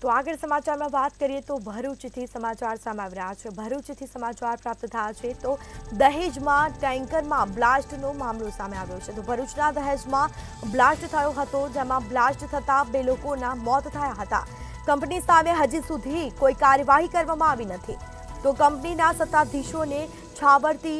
તો આગળ સમાચારમાં વાત કરીએ તો ભરૂચથી સમાચાર સામે આવી રહ્યા છે। ભરૂચથી સમાચાર પ્રાપ્ત થયા છે તો દહેજમાં ટેન્કરમાં બ્લાસ્ટનો મામલો સામે આવ્યો છે। તો ભરૂચના દહેજમાં બ્લાસ્ટ થયો હતો, જેમાં બ્લાસ્ટ થતાં 2 લોકોના મોત થયા હતા। કંપની સામે હજી સુધી કોઈ કાર્યવાહી કરવામાં આવી નથી। તો કંપનીના સત્તાધીશોને છાવરતી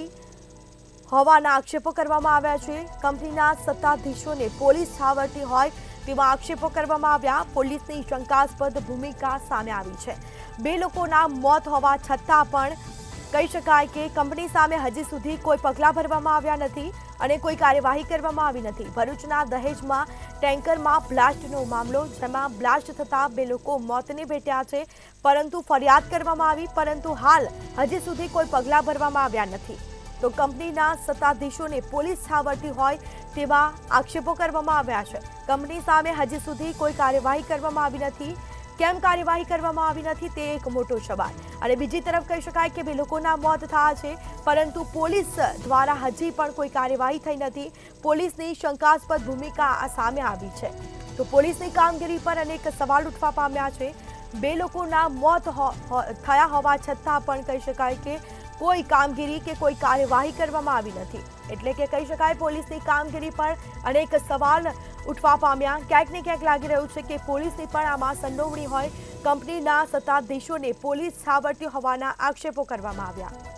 હોવાના આક્ષેપો કરવામાં આવ્યા છે। કંપનીના સત્તાધીશોને પોલીસ છાવરતી હોય તેવા આક્ષેપો કરવામાં આવ્યા। પોલીસની શંકાસ્પદ ભૂમિકા સામે આવી છે। 2 લોકોના મોત હોવા છતાં પણ કહી શકાય કે કંપની સામે હજી સુધી કોઈ પગલાં ભરવામાં આવ્યા નથી અને કોઈ કાર્યવાહી કરવામાં આવી નથી। ભરૂચના દહેજમાં ટેન્કરમાં બ્લાસ્ટનો મામલો, જેમાં બ્લાસ્ટ થતાં 2 લોકો મોતને ભેટ્યા છે, પરંતુ ફરિયાદ કરવામાં આવી, પરંતુ હાલ હજી સુધી કોઈ પગલાં ભરવામાં આવ્યા નથી। તો કંપનીના સત્તાધીશોને પોલીસ છાવરતી હોય તેવા આક્ષેપો કરવામાં આવ્યા છે। કંપની સામે હજી સુધી કોઈ કાર્યવાહી કરવામાં આવી નથી। કેમ કાર્યવાહી કરવામાં આવી નથી તે એક મોટો સવાલ। અને બીજી તરફ કહી શકાય કે 2 લોકોના મોત થયા છે, પરંતુ પોલીસ દ્વારા હજી પણ કોઈ કાર્યવાહી થઈ નથી। પોલીસની શંકાસ્પદ ભૂમિકા સામે આવી છે। તો પોલીસની કામગીરી પર અનેક સવાલ ઉઠવા પામ્યા છે। 2 લોકોના મોત થયા હોવા છતાં પણ કહી શકાય કે કોઈ કામગીરી કે કોઈ કાર્યવાહી કરવામાં આવી નથી। એટલે કે કહી શકાય પોલીસની કામગીરી પર અનેક સવાલ ઉઠવા પામ્યા। ક્યાંક ને ક્યાંક લાગી રહ્યું છે કે પોલીસની પણ આમાં સંડોવણી હોય। કંપનીના સત્તાધીશોને પોલીસ છાવરતી હોવાના આક્ષેપો કરવામાં આવ્યા।